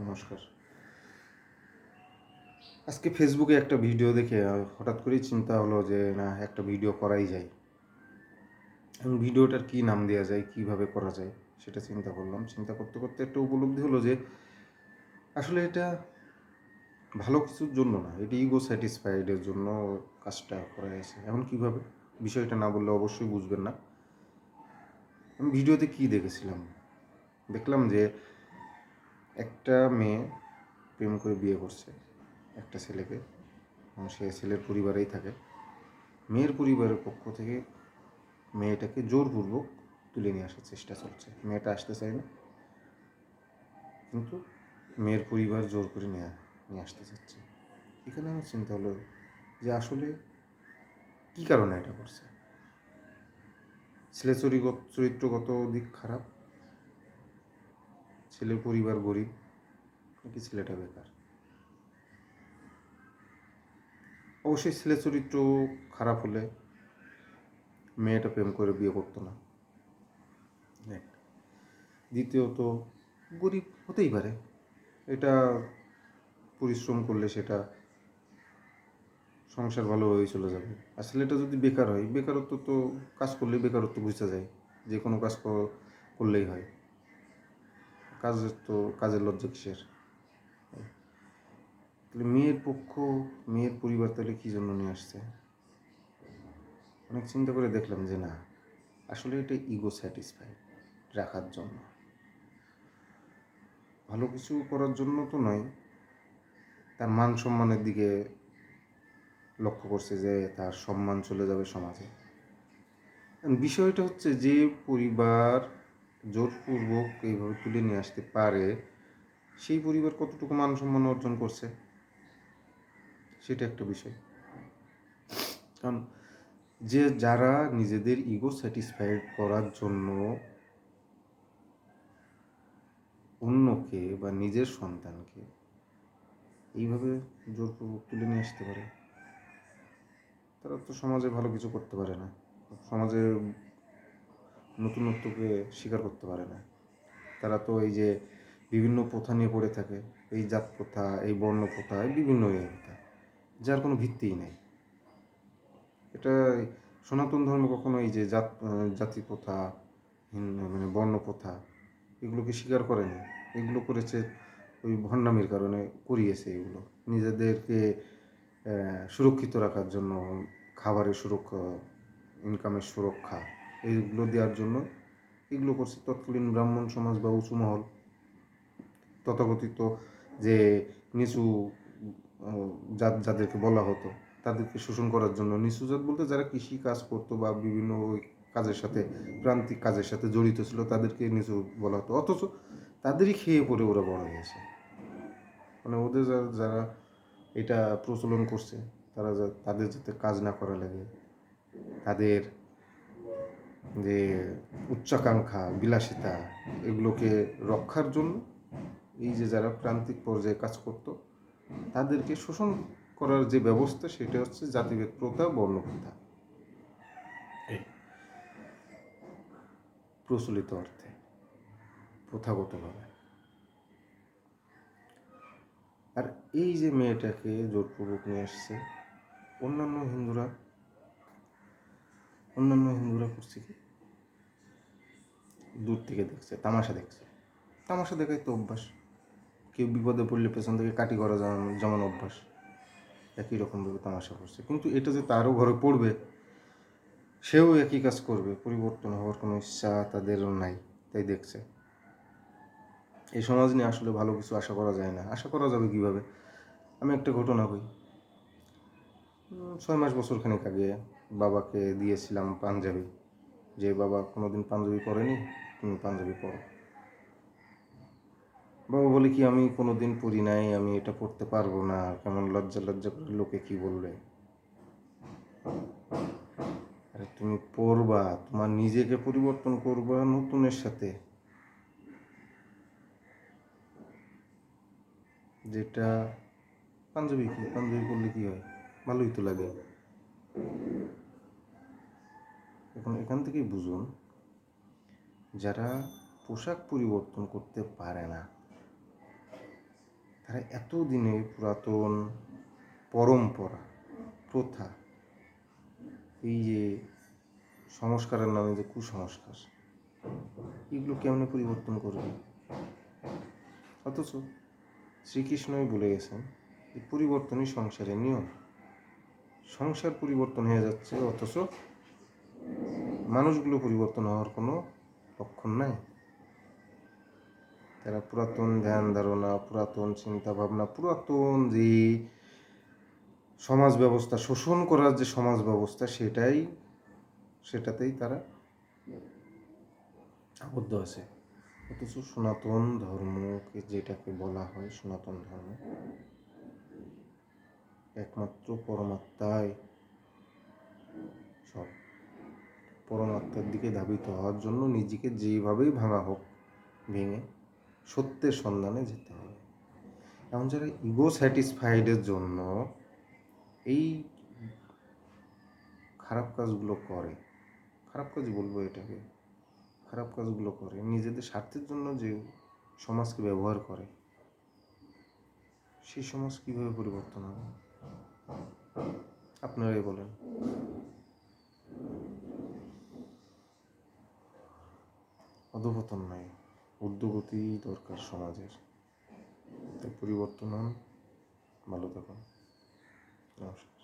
নমস্কার। আজকে ফেসবুকে একটা ভিডিও দেখে হঠাৎ করেই চিন্তা হলো যে না একটা ভিডিও করাই যায়। এবং ভিডিওটার কী নাম দেওয়া যায়, কীভাবে করা যায় সেটা চিন্তা করলাম। চিন্তা করতে করতে একটা উপলব্ধি হলো যে আসলে এটা ভালো কিছুর জন্য না, এটা ইগো স্যাটিসফাইডের জন্য কাজটা করা হয়েছে। এখন কীভাবে? বিষয়টা না বললে অবশ্যই বুঝবেন না। আমি ভিডিওতে কী দেখেছিলাম? দেখলাম যে একটা মেয়ে প্রেম করে বিয়ে করছে একটা ছেলেকে, এবং সে ছেলের পরিবারেই থাকে। মেয়ের পরিবারের পক্ষ থেকে মেয়েটাকে জোরপূর্বক তুলে নিয়ে আসার চেষ্টা চলছে। মেয়েটা আসতে চায় না, কিন্তু মেয়ের পরিবার জোর করে নিয়ে আসতে চাচ্ছে। এখানে আমার চিন্তা হলো যে আসলে কী কারণে এটা করছে। ছেলে চরিত্রগত দিক খারাপ, ছেলের পরিবার গরিব, নাকি ছেলেটা বেকার? অবশ্যই ছেলে চরিত্র খারাপ হলে মেয়েটা প্রেম করে বিয়ে করতো না। এক। দ্বিতীয়ত, গরিব হতেই পারে, এটা পরিশ্রম করলে সেটা সংসার ভালোভাবেই চলে যাবে। আর ছেলেটা যদি বেকার হয়, বেকারত্ব তো কাজ করলেই বেকারত্ব বুঝা যায়, যে কোনো কাজ করলেই হয়। কাজের লজ্জা কিসের? তাহলে মেয়ের পরিবার তাহলে কী জন্য নিয়ে আসছে? অনেক চিন্তা করে দেখলাম যে না, আসলে এটা ইগো স্যাটিসফাইড রাখার জন্য, ভালো কিছু করার জন্য তো নয়। তার মান সম্মানের দিকে লক্ষ্য করছে যে তার সম্মান চলে যাবে সমাজে। বিষয়টা হচ্ছে যে পরিবার জোরপূর্বক এইভাবে তুলে নিয়ে আসতে পারে, সেই পরিবার কতটুকু মান সম্মান অর্জন করছে সেটা একটা বিষয়। কারণ যারা নিজেদের ইগো স্যাটিসফাইড করার জন্য অন্যকে বা নিজের সন্তানকে এইভাবে জোরপূর্বক তুলে নিয়ে আসতে পারে, তারা তো সমাজে ভালো কিছু করতে পারে না, সমাজের নতুনত্বকে স্বীকার করতে পারে না। তারা তো এই যে বিভিন্ন প্রথা নিয়ে পড়ে থাকে, এই জাত প্রথা, এই বর্ণ প্রথা, এই বিভিন্ন প্রথা, যার কোনো ভিত্তিই নেই। এটা সনাতন ধর্ম কখনো এই যে জাতি প্রথা, মানে বর্ণ প্রথা, এগুলোকে স্বীকার করেনি। এগুলো করেছে ওই ভণ্ডামির কারণে করিয়েছে। এগুলো নিজেদেরকে সুরক্ষিত রাখার জন্য, খাবারের সুরক্ষা, ইনকামের সুরক্ষা, এইগুলো দেওয়ার জন্য এগুলো করছে তৎকালীন ব্রাহ্মণ সমাজ বা উঁচু মহল। তথাকথিত যে নিচু জাত যাদেরকে বলা হতো, তাদেরকে শোষণ করার জন্য, নিচু জাত বলতে যারা কৃষি কাজ করতো বা বিভিন্ন কাজের সাথে, প্রান্তিক কাজের সাথে জড়িত ছিল, তাদেরকে নিচু বলা হতো। অথচ তাদেরই খেয়ে পড়ে ওরা বড় হয়েছে। মানে ওদের যারা এটা প্রচলন করছে, তাদের যাতে কাজ না করা লাগে, তাদের যে উচ্চাকাঙ্ক্ষা, বিলাসিতা, এগুলোকে রক্ষার জন্য এই যে যারা প্রান্তিক পর্যায়ে কাজ করত, তাদেরকে শোষণ করার যে ব্যবস্থা, সেটা হচ্ছে জাতিভেদ প্রথা, বর্ণপ্রথা, প্রচলিত অর্থে প্রথাগতভাবে। আর এই যে মেয়েটাকে জোরপূর্বক নিয়ে আসছে, অন্যান্য হিন্দুরা করছে কি, দূর থেকে দেখছে, তামাশা দেখছে। তামাশা দেখাই তো অভ্যাস। কেউ বিপদে পড়লে পেছন থেকে কাটি করা যেমন অভ্যাস, একই রকমভাবে তামাশা করছে। কিন্তু এটা যে তারও ঘরে পড়বে, সেও একই কাজ করবে, পরিবর্তন হওয়ার কোনো ইচ্ছা তাদেরও নাই, তাই দেখছে। এই সমাজ নিয়ে আসলে ভালো কিছু আশা করা যায় না। আশা করা যাবে কীভাবে? আমি একটা ঘটনা কই। 6 মাস বছরখানেক আগে বাবাকে দিয়েছিলাম পাঞ্জাবি, যে বাবা কোনোদিন পাঞ্জাবি পরেনি, তুমি পাঞ্জাবি পরো। বাবা বলে কি, আমি কোনোদিন পরি নাই, আমি এটা পড়তে পারবো না, কেমন লজ্জা করে, লোকে কি বলবে। আরে তুমি পড়বা, তোমার নিজেকে পরিবর্তন করবা নতুনের সাথে, যেটা পাঞ্জাবি পরলে কি হয়, ভালোই তো লাগে। এখন এখান থেকেই বুঝুন, যারা পোশাক পরিবর্তন করতে পারে না, তারা এতদিনে পুরাতন পরম্পরা, প্রথা, এই যে সংস্কারের নামে যে কুসংস্কার, এগুলো কেমনে পরিবর্তন করবে? অথচ শ্রীকৃষ্ণই বলে গেছেন যে পরিবর্তনই সংসারের নিয়ম। সংসার পরিবর্তন হয়ে যাচ্ছে, অথচ মানুষগুলো পরিবর্তন হওয়ার কোনো লক্ষণ নাই। তারা পুরাতন ধ্যান ধারণা, পুরাতন চিন্তা ভাবনা, পুরাতন যে সমাজ ব্যবস্থা, শোষণ করার যে সমাজ ব্যবস্থা, সেটাতেই তারা আবদ্ধ আছে। অথচ সনাতন ধর্মকে, যেটাকে বলা হয় সনাতন ধর্ম, একমাত্র পরমাত্মাই সব। পরমাত্মার দিকে ধাবিত হওয়ার জন্য নিজেকে যেভাবেই ভাঙা হোক ভেঙে সত্যের সন্ধানে যেতে হবে। এখন যারা ইগো স্যাটিসফাইডের জন্য এই খারাপ কাজগুলো করে, খারাপ কাজ বলবো এটাকে, খারাপ কাজগুলো করে, নিজেদের স্বার্থের জন্য যে সমাজকে ব্যবহার করে, সেই সমাজ কীভাবে পরিবর্তন হবে আপনারাই বলেন। অধঃপতন নয়, ঊর্ধ্বগতি দরকার সমাজের। তাই পরিবর্তন হন, ভালো থাকুন, নমস্কার।